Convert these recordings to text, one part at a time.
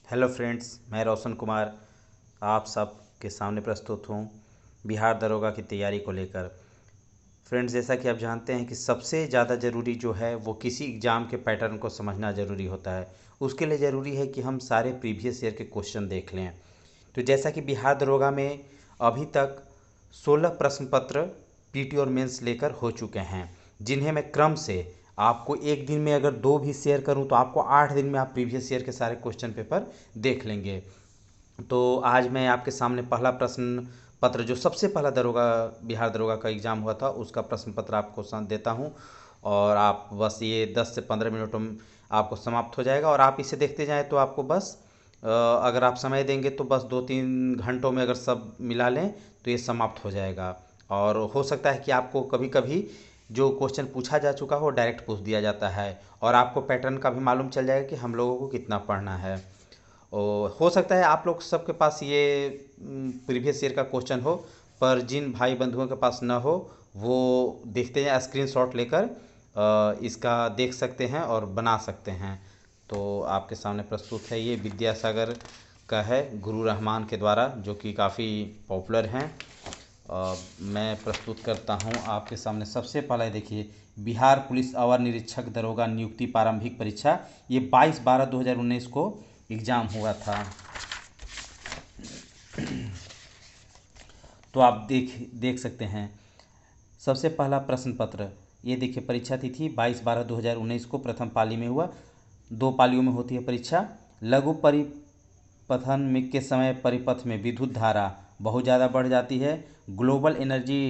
Hello friends, मैं रोशन कुमार आप सब के सामने प्रस्तुत हूँ बिहार दरोगा की तैयारी को लेकर। फ्रेंड्स, जैसा कि आप जानते हैं कि सबसे ज़्यादा ज़रूरी जो है वो किसी एग्ज़ाम के पैटर्न को समझना ज़रूरी होता है। उसके लिए ज़रूरी है कि हम सारे प्रीवियस ईयर के क्वेश्चन देख लें। तो जैसा कि बिहार दरोगा में अभी तक 16 प्रश्न पत्र पीटी और मेंस लेकर हो चुके हैं, जिन्हें मैं क्रम से आपको एक दिन में अगर 2 भी शेयर करूं तो आपको 8 दिन में आप प्रीवियस ईयर के सारे क्वेश्चन पेपर देख लेंगे। तो आज मैं आपके सामने पहला प्रश्न पत्र जो सबसे पहला दरोगा बिहार दरोगा का एग्ज़ाम हुआ था उसका प्रश्न पत्र आपको देता हूं, और आप बस ये 10 से 15 मिनटों में आपको समाप्त हो जाएगा। और आप इसे देखते जाएं तो आपको बस अगर आप समय देंगे तो बस 2-3 घंटों में अगर सब मिला लें तो ये समाप्त हो जाएगा। और हो सकता है कि आपको कभी कभी जो क्वेश्चन पूछा जा चुका हो डायरेक्ट पूछ दिया जाता है, और आपको पैटर्न का भी मालूम चल जाएगा कि हम लोगों को कितना पढ़ना है। और हो सकता है आप लोग सबके पास ये प्रीवियस ईयर का क्वेश्चन हो, पर जिन भाई बंधुओं के पास ना हो वो देखते हैं स्क्रीनशॉट लेकर इसका देख सकते हैं और बना सकते हैं। तो आपके सामने प्रस्तुत है, ये विद्यासागर का है, गुरु रहमान के द्वारा, जो कि काफ़ी पॉपुलर हैं। मैं प्रस्तुत करता हूं आपके सामने। सबसे पहले देखिए, बिहार पुलिस अवर निरीक्षक दरोगा नियुक्ति प्रारंभिक परीक्षा, ये 22/12/2019 को एग्ज़ाम हुआ था। तो आप देख सकते हैं सबसे पहला प्रश्न पत्र। ये देखिए, परीक्षा तिथि 22/12/2019 को प्रथम पाली में हुआ। 2 पालियों में होती है परीक्षा। लघु परिपथन में के समय परिपथ में विद्युत धारा बहुत ज़्यादा बढ़ जाती है। ग्लोबल एनर्जी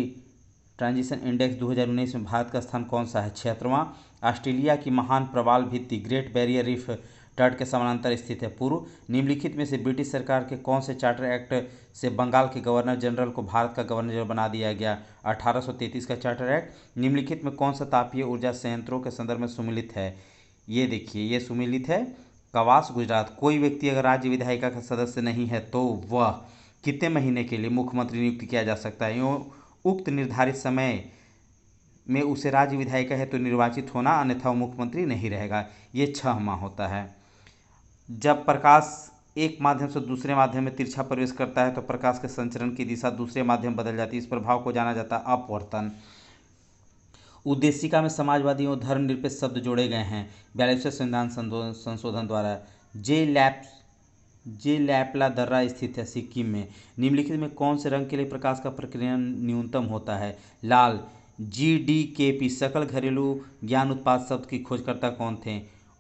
ट्रांजिशन इंडेक्स 2019 में भारत का स्थान कौन सा है? 76वां। ऑस्ट्रेलिया की महान प्रवाल भित्ति ग्रेट बैरियर रीफ तट के समानांतर स्थित है। पूर्व निम्नलिखित में से ब्रिटिश सरकार के कौन से चार्टर एक्ट से बंगाल के गवर्नर जनरल को भारत का गवर्नर जनरल बना दिया गया? 1833 का चार्टर एक्ट। निम्नलिखित में कौन सा तापीय ऊर्जा संयंत्रों के संदर्भ में सुमेलित है? ये देखिए, ये सुमेलित है कवास, गुजरात। कोई व्यक्ति अगर राज्य विधायिका का सदस्य नहीं है तो वह कितने महीने के लिए मुख्यमंत्री नियुक्त किया जा सकता है? यूँ उक्त निर्धारित समय में उसे राज्य विधायिका है तो निर्वाचित होना, अन्यथा वो मुख्यमंत्री नहीं रहेगा। ये 6 माह होता है। जब प्रकाश एक माध्यम से दूसरे माध्यम में तिरछा प्रवेश करता है तो प्रकाश के संचरण की दिशा दूसरे माध्यम बदल जाती है। इस प्रभाव को जाना जाता है अपवर्तन। उद्देशिका में समाजवादी और धर्मनिरपेक्ष शब्द जोड़े गए हैं 42वें संविधान संशोधन द्वारा। जे लैपला दर्रा स्थित है सिक्किम में। निम्नलिखित में कौन से रंग के लिए प्रकाश का प्रकीर्णन न्यूनतम होता है? लाल। GDKP सकल घरेलू ज्ञान उत्पाद शब्द की खोजकर्ता कौन थे?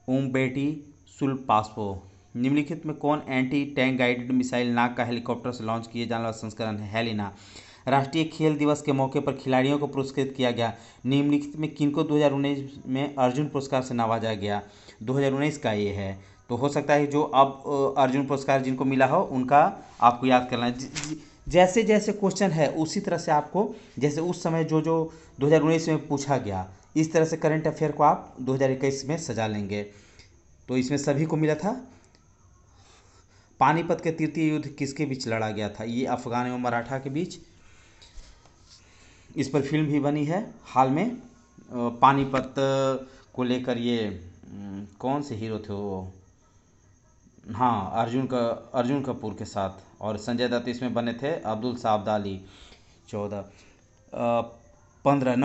उम्बेटी सुलपास्पो। निम्नलिखित में कौन एंटी टैंक गाइडेड मिसाइल नाग का हेलीकॉप्टर से लॉन्च किए जाने वाला संस्करण है? हेलिना। राष्ट्रीय खेल दिवस के मौके पर खिलाड़ियों को पुरस्कृत किया गया। निम्नलिखित में किनको 2019 में अर्जुन पुरस्कार से नवाजा गया? 2019 का ये है। तो हो सकता है जो अब अर्जुन पुरस्कार जिनको मिला हो उनका आपको याद करना है। जैसे जैसे क्वेश्चन है उसी तरह से आपको, जैसे उस समय जो जो 2019 में पूछा गया, इस तरह से करंट अफेयर को आप 2021 में सजा लेंगे। तो इसमें सभी को मिला था। पानीपत के तृतीय युद्ध किसके बीच लड़ा गया था? ये अफगान एवं मराठा के बीच। इस पर फिल्म भी बनी है हाल में। पानीपत को लेकर ये कौन से हीरो थे वो? हाँ, अर्जुन कपूर के साथ, और संजय दत्त इसमें बने थे, अब्दुल साबदाली। 14 15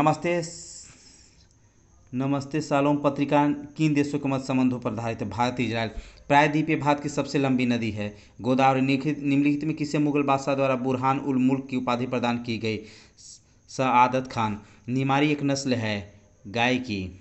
नमस्ते शालोम पत्रिका किन देशों के मध्य संबंधों पर आधारित है? भारत इजराइल। प्रायद्वीपीय भारत की सबसे लंबी नदी है गोदावरी। निम्नलिखित में किसे मुगल बादशाह द्वारा बुरहान उल मुल्क की उपाधि प्रदान की गई? सआदत खान। निमारी एक नस्ल है गाय की।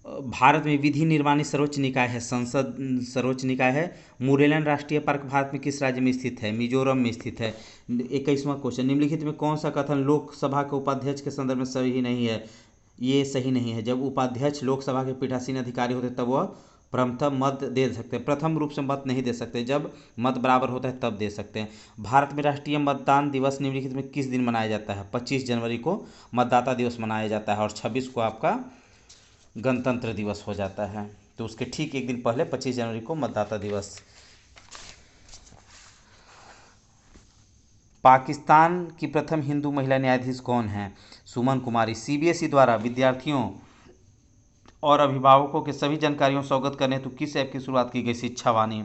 भारत में विधि निर्माणी सर्वोच्च निकाय है संसद सर्वोच्च निकाय है। मुरेलन राष्ट्रीय पार्क भारत में किस राज्य में स्थित है? मिजोरम में स्थित है। 21वां क्वेश्चन, निम्नलिखित में कौन सा कथन लोकसभा के उपाध्यक्ष के संदर्भ में सही नहीं है? ये सही नहीं है। जब उपाध्यक्ष लोकसभा के पीठासीन अधिकारी होते तब वह प्रथम मत दे सकते हैं, प्रथम रूप से मत नहीं दे सकते। जब मत बराबर होता है तब दे सकते हैं। भारत में राष्ट्रीय मतदान दिवस निम्नलिखित में किस दिन मनाया जाता है? 25 जनवरी को मतदाता दिवस मनाया जाता है, और 26 को आपका गणतंत्र दिवस हो जाता है। तो उसके ठीक एक दिन पहले 25 जनवरी को मतदाता दिवस। पाकिस्तान की प्रथम हिंदू महिला न्यायाधीश कौन है? सुमन कुमारी। सीबीएसई द्वारा विद्यार्थियों और अभिभावकों के सभी जानकारियों से अवगत करने हेतु किस ऐप की शुरुआत की गई? शिक्षावाणी।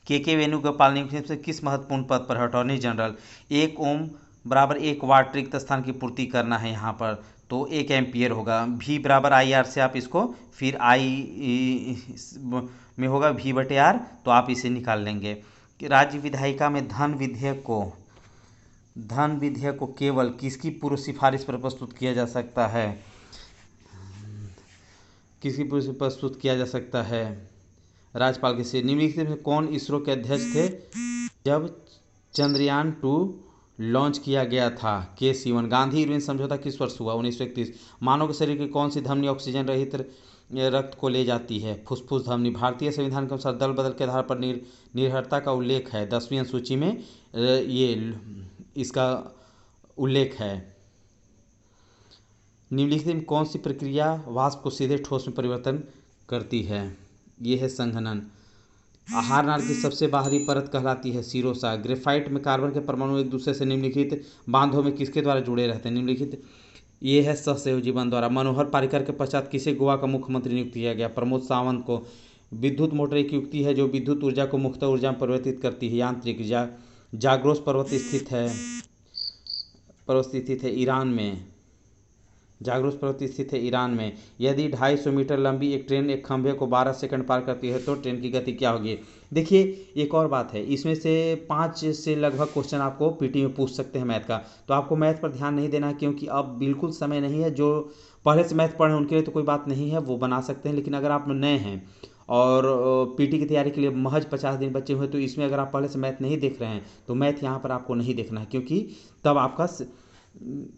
के वेणुगोपाल नियुक्त से किस महत्वपूर्ण पद पर है? Attorney general. 1 ओम बराबर 1 वाट रिक्त स्थान की पूर्ति करना है यहाँ पर, तो 1 एम्पियर होगा। V बराबर आई आर से आप इसको फिर आई में होगा V बटे आर, तो आप इसे निकाल लेंगे कि राज्य विधायिका में धन विधेयक को केवल किसकी पूर्व सिफारिश पर प्रस्तुत किया जा सकता है? किसकी पूर्व से प्रस्तुत किया जा सकता है? राज्यपाल के से। निम्नलिखित में कौन इसरो के अध्यक्ष थे जब चंद्रयान-2 लॉन्च किया गया था? के सिवन। गांधी इरविन समझौता किस वर्ष हुआ? 1931। मानव के शरीर की कौन सी धमनी ऑक्सीजन रहित रक्त को ले जाती है? फुफ्फुस धमनी। भारतीय संविधान के अनुसार दल बदल के आधार पर निर्भरता का उल्लेख है 10वीं अनुसूची में, ये इसका उल्लेख है। निम्नलिखित में कौन सी प्रक्रिया वाष्प को सीधे ठोस में परिवर्तन करती है? ये है संघनन। आहार नाल की सबसे बाहरी परत कहलाती है सीरोसा। ग्रेफाइट में कार्बन के परमाणु एक दूसरे से निम्नलिखित बांधों में किसके द्वारा जुड़े रहते हैं? निम्नलिखित ये है सहसहयोगी बंध द्वारा। मनोहर पर्रिकर के पश्चात किसे गोवा का मुख्यमंत्री नियुक्त किया गया? प्रमोद सावंत को। विद्युत मोटर एक युक्ति है जो विद्युत ऊर्जा को मुक्त ऊर्जा में परिवर्तित करती है। यांत्रिक। जाग्रोस पर्वत स्थित है ईरान में। जाग्रोस पर्वत स्थित है ईरान में। यदि 250 मीटर लंबी एक ट्रेन एक खंभे को 12 सेकंड पार करती है तो ट्रेन की गति क्या होगी? देखिए एक और बात है, इसमें से 5 से लगभग क्वेश्चन आपको पीटी में पूछ सकते हैं मैथ का, तो आपको मैथ पर ध्यान नहीं देना है क्योंकि अब बिल्कुल समय नहीं है। जो पहले से मैथ पढ़े उनके लिए तो कोई बात नहीं है, वो बना सकते हैं, लेकिन अगर आप नए हैं और पीटी की तैयारी के लिए महज 50 दिन बचे हुए तो इसमें अगर आप पहले से मैथ नहीं देख रहे हैं तो मैथ यहाँ पर आपको नहीं देखना है, क्योंकि तब आपका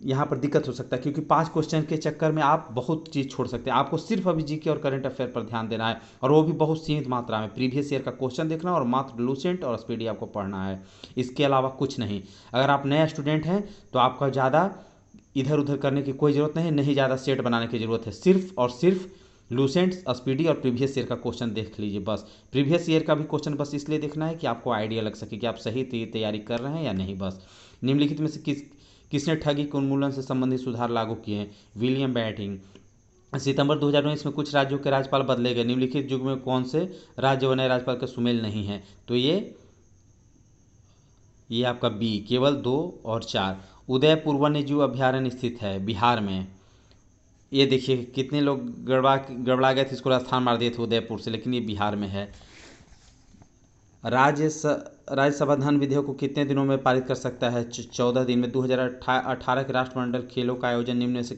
यहाँ पर दिक्कत हो सकता है, क्योंकि 5 क्वेश्चन के चक्कर में आप बहुत चीज़ छोड़ सकते हैं। आपको सिर्फ अभी जीके और करंट अफेयर पर ध्यान देना है, और वो भी बहुत सीमित मात्रा में। प्रीवियस ईयर का क्वेश्चन देखना और मात्र लूसेंट और स्पीडी आपको पढ़ना है, इसके अलावा कुछ नहीं। अगर आप नया स्टूडेंट हैं तो आपका ज़्यादा इधर उधर करने की कोई ज़रूरत नहीं, नहीं ज़्यादा सेट बनाने की ज़रूरत है। सिर्फ और सिर्फ लूसेंट, स्पीडी और प्रीवियस ईयर का क्वेश्चन देख लीजिए बस। प्रीवियस ईयर का भी क्वेश्चन बस इसलिए देखना है कि आपको आइडिया लग सके कि आप सही तैयारी कर रहे हैं या नहीं, बस। निम्नलिखित में से किसने ठगी के उन्मूलन से संबंधित सुधार लागू किए हैं? William batting. सितंबर 2019 में कुछ राज्यों के राज्यपाल बदले गए। निम्नलिखित युग में कौन से राज्य व नए राज्यपाल का सुमेल नहीं है? तो ये आपका बी, केवल 2 और 4। उदयपुर वन्य जीव अभ्यारण्य स्थित है बिहार में। ये देखिए कितने लोग गड़बड़ा गए थे, इसको राजस्थान मार दिए थे उदयपुर से, लेकिन ये बिहार में है। राज्यसभा धन विधेयक को कितने दिनों में पारित कर सकता है? 14 दिन में। 2018 के राष्ट्रमंडल खेलों का आयोजन निम्न से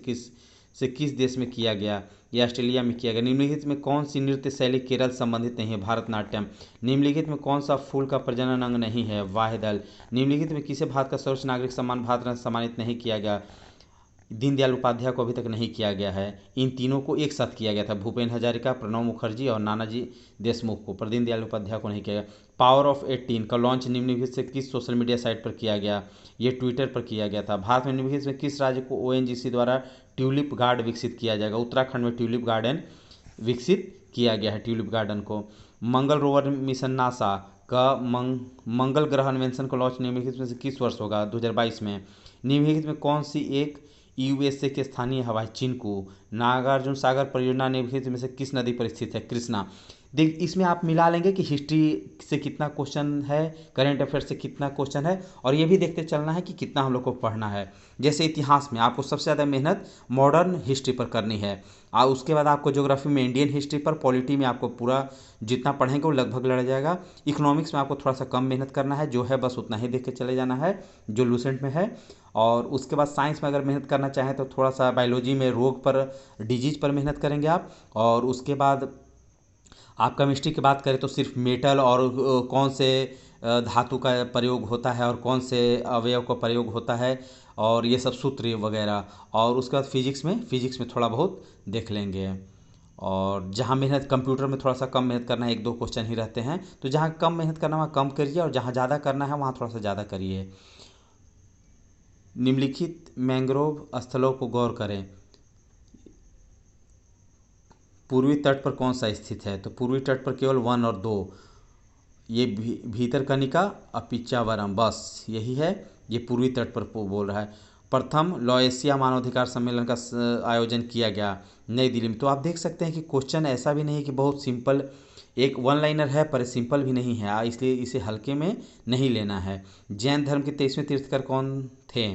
किस देश में किया गया? या ऑस्ट्रेलिया में किया गया। निम्नलिखित में कौन सी नृत्य शैली केरल संबंधित नहीं है? भारतनाट्यम। निम्नलिखित में कौन सा फूल का प्रजनन अंग नहीं है? वायदल। निम्नलिखित में किसे भारत का सर्वोच्च नागरिक सम्मान भारत रत्न सम्मानित नहीं किया गया? दीनदयाल उपाध्याय को अभी तक नहीं किया गया है। इन तीनों को एक साथ किया गया था, भूपेन हजारिका, प्रणब मुखर्जी और नानाजी देशमुख को, पर दीनदयाल उपाध्याय को नहीं किया गया। पावर ऑफ 18 का लॉन्च निम्नलिखित से किस सोशल मीडिया साइट पर किया गया? ये ट्विटर पर किया गया था। भारत में निम्नलिखित में किस राज्य को ओएनजीसी द्वारा ट्यूलिप गार्ड विकसित किया जाएगा? उत्तराखंड में ट्यूलिप गार्डन विकसित किया गया है, ट्यूलिप गार्डन को। मंगल रोवर मिशन नासा का मंगल ग्रह अन्वेषण का लॉन्च निम्नलिखित में से किस वर्ष होगा? 2022 में। निम्नलिखित में कौन सी एक यूएसए के स्थानीय हवाई चिन्कू? नागार्जुन सागर परियोजना निम्नलिखित में से किस नदी पर स्थित है? कृष्णा। देख इसमें आप मिला लेंगे कि हिस्ट्री से कितना क्वेश्चन है, करेंट अफेयर से कितना क्वेश्चन है, और ये भी देखते चलना है कि कितना हम लोग को पढ़ना है। जैसे इतिहास में आपको सबसे ज़्यादा मेहनत मॉडर्न हिस्ट्री पर करनी है, और उसके बाद आपको ज्योग्राफी में इंडियन हिस्ट्री पर, पॉलिटी में आपको पूरा जितना पढ़ेंगे वो लगभग लड़ जाएगा। इकोनॉमिक्स में आपको थोड़ा सा कम मेहनत करना है, जो है बस उतना ही देख के चले जाना है जो लूसेंट में है। और उसके बाद साइंस में अगर मेहनत करना चाहें तो थोड़ा सा बायोलॉजी में रोग पर, डिजीज पर मेहनत करेंगे आप। और उसके बाद आप केमिस्ट्री की बात करें तो सिर्फ मेटल और कौन से धातु का प्रयोग होता है और कौन से अवयव का प्रयोग होता है, और ये सब सूत्र वगैरह। और उसके बाद फिजिक्स में थोड़ा बहुत देख लेंगे। और जहाँ मेहनत कंप्यूटर में थोड़ा सा कम मेहनत करना है, 1-2 क्वेश्चन ही रहते हैं, तो जहाँ कम मेहनत करना है वहाँ कम करिए, और जहाँ ज़्यादा करना है वहाँ थोड़ा सा ज़्यादा करिए। निम्नलिखित मैंग्रोव स्थलों को गौर करें। पूर्वी तट पर कौन सा स्थित है? तो पूर्वी तट पर केवल 1 और 2, ये भीतरकनिका और पिच्चावरम, बस यही है। ये पूर्वी तट पर बोल रहा है। प्रथम लॉएशिया मानवाधिकार सम्मेलन का आयोजन किया गया नई दिल्ली में। तो आप देख सकते हैं कि क्वेश्चन ऐसा भी नहीं है कि बहुत सिंपल, एक वन लाइनर है पर सिंपल भी नहीं है, इसलिए इसे हल्के में नहीं लेना है। जैन धर्म के 23वें तीर्थकर कौन थे?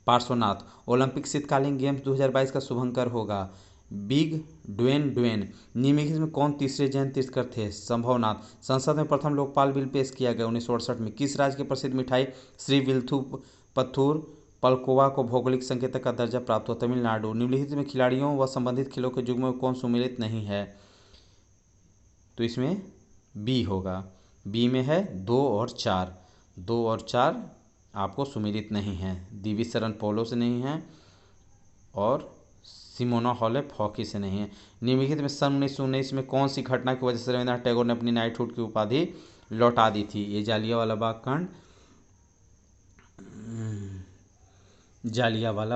पार्श्वनाथ। ओलंपिक शीतकालीन गेम्स 2022 का शुभंकर होगा बिग ड्वेन। निम्नलिखित में कौन तीसरे जैन तीर्थकर थे? संभवनाथ। संसद में प्रथम लोकपाल बिल पेश किया गया 1968 में। किस राज्य की प्रसिद्ध मिठाई श्री विल्थू पथूर पलकोवा को भौगोलिक संकेतक का दर्जा प्राप्त हुआ? तमिलनाडु। निम्नलिखित में खिलाड़ियों व संबंधित खेलों के युग्म में कौन सम्मिलित नहीं है? तो इसमें बी होगा। बी में है 2 और 4। 2 और 4 आपको सुमेलित नहीं है। दिविज शरण पोलो से नहीं है और सिमोना हॉलेप हॉकी से नहीं है। निम्नलिखित में सन 1919 में कौन सी घटना की वजह से रविन्द्रनाथ टैगोर ने अपनी नाइटहुड की उपाधि लौटा दी थी? ये जालियांवाला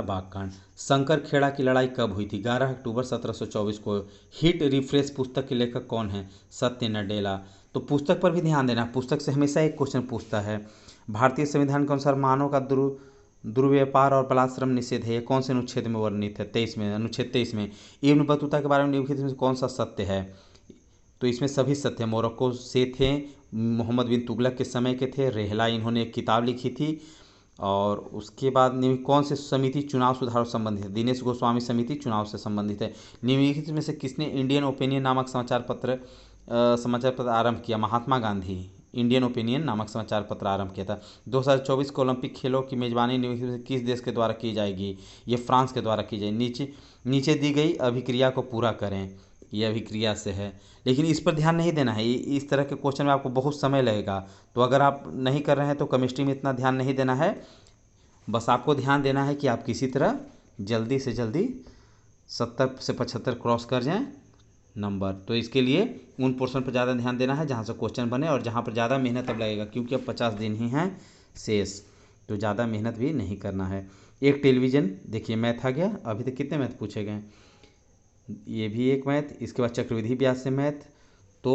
बाग कांड। शंकर खेड़ा की लड़ाई कब हुई थी? 11 अक्टूबर 1724 को। हिट रिफ्रेश पुस्तक के लेखक कौन है? सत्य नडेला। तो पुस्तक पर भी ध्यान देना, पुस्तक से हमेशा एक क्वेश्चन पूछता है। भारतीय संविधान के अनुसार मानव का दुर्व्यापार और बलात्श्रम निषेध है, ये कौन से अनुच्छेद में वर्णित है? 23 में, अनुच्छेद 23 में। इब्न बतूता के बारे में निम्नलिखित में कौन सा सत्य है? तो इसमें सभी सत्य। मोरक्को से थे, मोहम्मद बिन तुगलक के समय के थे, रेहला इन्होंने एक किताब लिखी थी। और उसके बाद कौन से समिति चुनाव सुधार से संबंधित है? दिनेश गोस्वामी समिति चुनाव से संबंधित है। निम्नलिखित में से किसने इंडियन ओपिनियन नामक समाचार पत्र आरंभ किया? महात्मा गांधी। इंडियन ओपिनियन नामक समाचार पत्र आरंभ किया था। 2024 के ओलंपिक खेलों की मेजबानी निम्नलिखित में से किस देश के द्वारा की जाएगी? ये फ्रांस के द्वारा की जाएगी। नीचे दी गई अभिक्रिया को पूरा करें, ये अभिक्रिया से है, लेकिन इस पर ध्यान नहीं देना है। इस तरह के क्वेश्चन में आपको बहुत समय लगेगा, तो अगर आप नहीं कर रहे हैं तो केमिस्ट्री में इतना ध्यान नहीं देना है। बस आपको ध्यान देना है कि आप किसी तरह जल्दी से जल्दी 70 से 75 क्रॉस कर जाएं नंबर। तो इसके लिए उन पोर्शन पर ज़्यादा ध्यान देना है जहाँ से क्वेश्चन बने और जहाँ पर ज़्यादा मेहनत अब लगेगा, क्योंकि अब 50 दिन ही हैं शेष, तो ज़्यादा मेहनत भी नहीं करना है। एक टेलीविज़न, देखिए मैथ आ गया। अभी तक कितने मैथ पूछे गए? ये भी एक मैथ, इसके बाद चक्रविधि ब्याज से मैथ। तो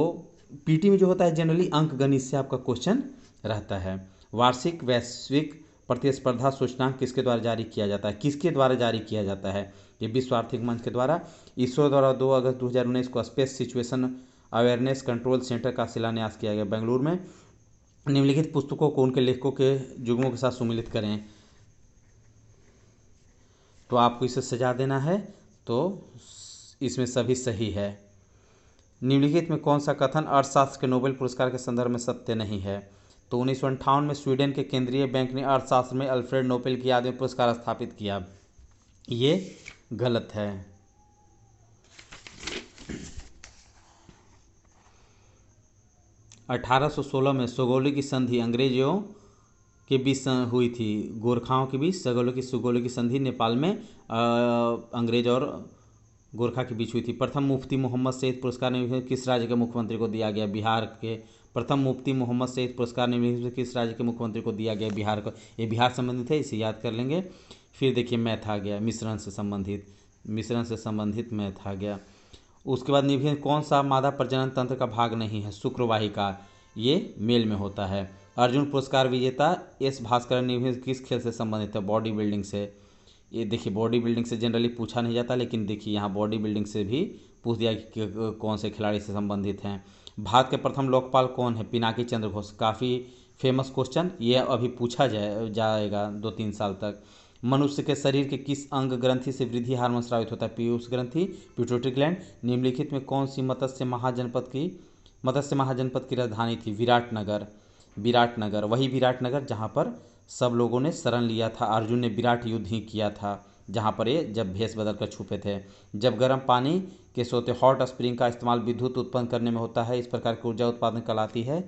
पीटी में जो होता है जनरली अंक गणित से आपका क्वेश्चन रहता है। वार्षिक वैश्विक प्रतिस्पर्धा सूचकांक किसके द्वारा जारी किया जाता है? किसके द्वारा जारी किया जाता है? ये विश्व आर्थिक मंच के द्वारा। इसरो द्वारा 2 अगस्त 2019 को space situation awareness control centre का शिलान्यास किया गया बेंगलुरु में। निम्नलिखित पुस्तकों को उनके लेखकों के युग्मों के साथ सम्मिलित करें। तो आपको इसे सजा देना है, तो इसमें सभी सही है। निम्नलिखित में कौन सा कथन अर्थशास्त्र के नोबेल पुरस्कार के संदर्भ में सत्य नहीं है? तो 1958 में स्वीडन के केंद्रीय बैंक ने अर्थशास्त्र में अल्फ्रेड नोबेल की याद में पुरस्कार स्थापित किया, ये गलत है। अठारह सौ 16 में सुगौली की संधि अंग्रेजों के बीच हुई थी, गोरखाओं के बीच सुगौली की संधि नेपाल में अंग्रेज और गोरखा के बीच हुई थी। प्रथम मुफ्ती मोहम्मद सईद पुरस्कार निम्नलिखित किस राज्य के मुख्यमंत्री को दिया गया? बिहार के। प्रथम मुफ्ती मोहम्मद सईद पुरस्कार निम्नलिखित किस राज्य के मुख्यमंत्री को दिया गया? बिहार को। ये बिहार संबंधित है, इसे याद कर लेंगे। फिर देखिए मैथ आ गया, मिश्रण से संबंधित मैथ आ गया। उसके बाद निम्नलिखित कौन सा मादा प्रजनन तंत्र का भाग नहीं है? शुक्रवाहिका, ये मेल में होता है। अर्जुन पुरस्कार विजेता एस भास्कर निम्नलिखित किस खेल से संबंधित है? बॉडी बिल्डिंग से। ये देखिए बॉडी बिल्डिंग से जनरली पूछा नहीं जाता, लेकिन देखिए यहाँ बॉडी बिल्डिंग से भी पूछ दिया कि कौन से खिलाड़ी से संबंधित हैं। भारत के प्रथम लोकपाल कौन है? पिनाकी चंद्र घोष। काफ़ी फेमस क्वेश्चन, ये अभी पूछा जाएगा 2-3 साल तक। मनुष्य के शरीर के किस अंग ग्रंथि से वृद्धि हार्मोन स्रावित होता है? पीयूष ग्रंथि, पिट्यूटरी ग्लैंड। निम्नलिखित में कौन सी मत्स्य महाजनपद की राजधानी थी? विराटनगर, वही विराटनगर जहाँ पर सब लोगों ने शरण लिया था। अर्जुन ने विराट युद्ध ही किया था, जहाँ पर ये जब भेष बदल कर छुपे थे। जब गर्म पानी के सोते हॉट स्प्रिंग का इस्तेमाल विद्युत उत्पन्न करने में होता है, इस प्रकार की ऊर्जा उत्पादन कहलाती है,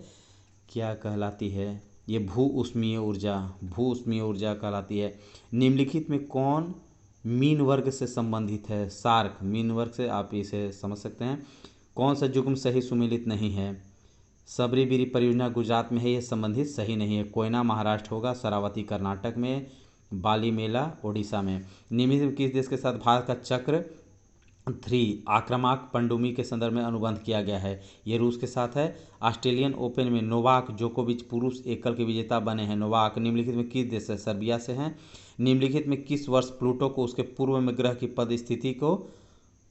क्या कहलाती है? ये भू ऊष्मीय ऊर्जा कहलाती है। निम्नलिखित में कौन मीन वर्ग से संबंधित है? सार्क। मीन वर्ग से आप इसे समझ सकते हैं। कौन सा युग्म सही सुमेलित नहीं है? सबरी बिरी परियोजना गुजरात में है, ये संबंधित सही नहीं है। कोयना महाराष्ट्र होगा, शरावती कर्नाटक में, बाली मेला ओडिशा में। निम्नलिखित में किस देश के साथ भारत का चक्र 3 आक्रामक पनडुब्बी के संदर्भ में अनुबंध किया गया है? ये रूस के साथ है। ऑस्ट्रेलियन ओपन में नोवाक जोकोविच पुरुष एकल के विजेता बने हैं। नोवाक निम्नलिखित में किस देश से? सर्बिया से हैं। निम्नलिखित में किस वर्ष प्लूटो को उसके पूर्व में ग्रह की पद स्थिति को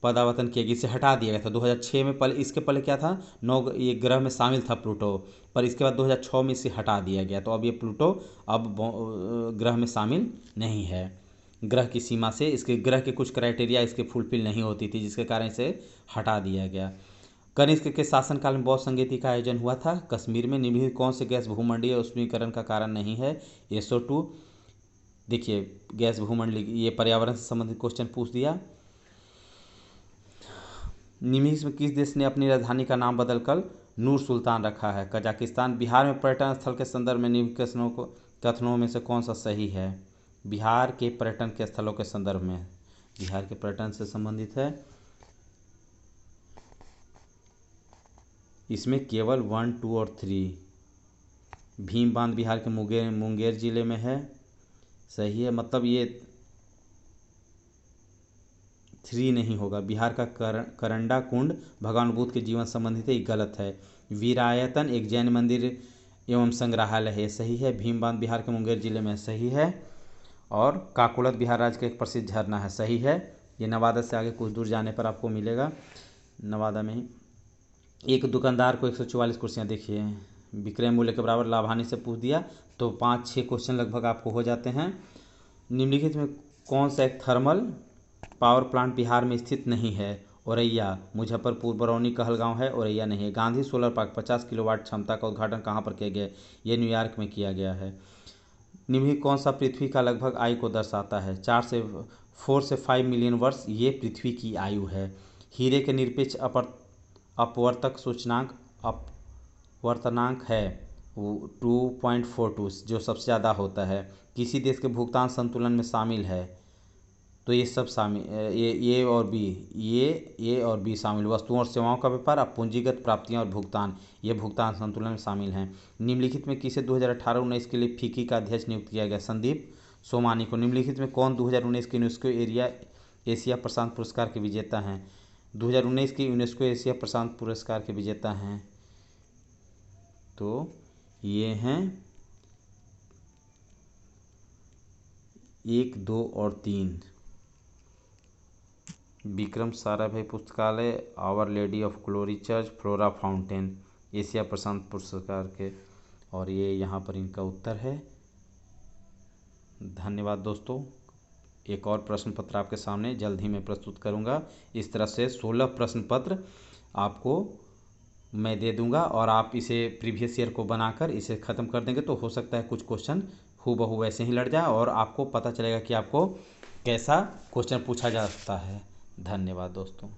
पदावतन किया गया, इसे हटा दिया गया था 2006 में। पहले इसके पहले क्या था, 9 ये ग्रह में शामिल था प्लूटो, पर इसके बाद 2006 में इसे हटा दिया गया। तो अब ये प्लूटो अब ग्रह में शामिल नहीं है। ग्रह की सीमा से इसके ग्रह के कुछ क्राइटेरिया इसके फुलफिल नहीं होती थी, जिसके कारण इसे हटा दिया गया। कनिष्क के शासनकाल में बौद्ध संगीति का आयोजन हुआ था कश्मीर में। निम्नलिखित कौन से गैस भूमंडलीय उष्मीकरण का कारण नहीं है। SO2। देखिए गैस भूमंडलीय, ये पर्यावरण से संबंधित क्वेश्चन पूछ दिया। निम्नलिखित में किस देश ने अपनी राजधानी का नाम बदलकर नूर सुल्तान रखा है। कजाकिस्तान। बिहार में पर्यटन स्थल के संदर्भ में निम्न कथनों में से कौन सा सही है। बिहार के पर्यटन के स्थलों के संदर्भ में, बिहार के पर्यटन से संबंधित है, इसमें केवल 1, 2 और 3। भीम बांध बिहार के मुंगेर जिले में है, सही है। मतलब ये 3 नहीं होगा। बिहार का करंडा कुंड भगवान बुद्ध के जीवन संबंधित है, ये गलत है। वीरायतन एक जैन मंदिर एवं संग्रहालय है, सही है। भीम बांध बिहार के मुंगेर जिले में, सही है। और काकुलत बिहार राज्य का एक प्रसिद्ध झरना है, सही है। ये नवादा से आगे कुछ दूर जाने पर आपको मिलेगा, नवादा में ही। एक दुकानदार को 144 कुर्सियाँ, देखिए विक्रय मूल्य के बराबर लाभानी से पूछ दिया तो 5-6 क्वेश्चन लगभग आपको हो जाते हैं। निम्नलिखित में कौन सा एक थर्मल पावर प्लांट बिहार में स्थित नहीं है। औरैया। मुजफ्फरपुर। बरौनी कहलगांव है, औरैया नहीं है। गांधी सोलर पार्क 50 किलोवाट क्षमता का उद्घाटन कहाँ पर किया गया। ये न्यूयॉर्क में किया गया है। निम्नलिखित कौन सा पृथ्वी का लगभग आयु को दर्शाता है। 4 से 5 मिलियन वर्ष ये पृथ्वी की आयु है। हीरे के निरपेक्ष अपवर्तक सूचकांक अपवर्तनांक है 2.42, जो सबसे ज़्यादा होता है। किसी देश के भुगतान संतुलन में शामिल है, तो ये सब शामिल, ये और बी, ये और बी शामिल। वस्तुओं और सेवाओं का व्यापार, पूंजीगत प्राप्तियां और भुगतान, ये भुगतान संतुलन में शामिल हैं। निम्नलिखित में किसे 2018-19 के लिए फीकी का अध्यक्ष नियुक्त किया गया। संदीप सोमानी को। निम्नलिखित में कौन 2019 के यूनेस्को एशिया प्रशांत पुरस्कार के विजेता हैं। 2019 के यूनेस्को एशिया प्रशांत पुरस्कार के विजेता हैं, तो ये हैं 1, 2 और 3। विक्रम साराभाई पुस्तकालय, our lady of glory church, flora fountain, Asia प्रशांत पुरस्कार के। और ये यहाँ पर इनका उत्तर है। धन्यवाद दोस्तों। एक और प्रश्न पत्र आपके सामने जल्द ही मैं प्रस्तुत करूँगा। इस तरह से 16 प्रश्न पत्र आपको मैं दे दूँगा और आप इसे प्रीवियस ईयर को बनाकर इसे ख़त्म कर देंगे तो हो सकता है कुछ क्वेश्चन हूबहू वैसे ही लट जाए और आपको पता चलेगा कि आपको कैसा क्वेश्चन पूछा जा सकता है। धन्यवाद दोस्तों।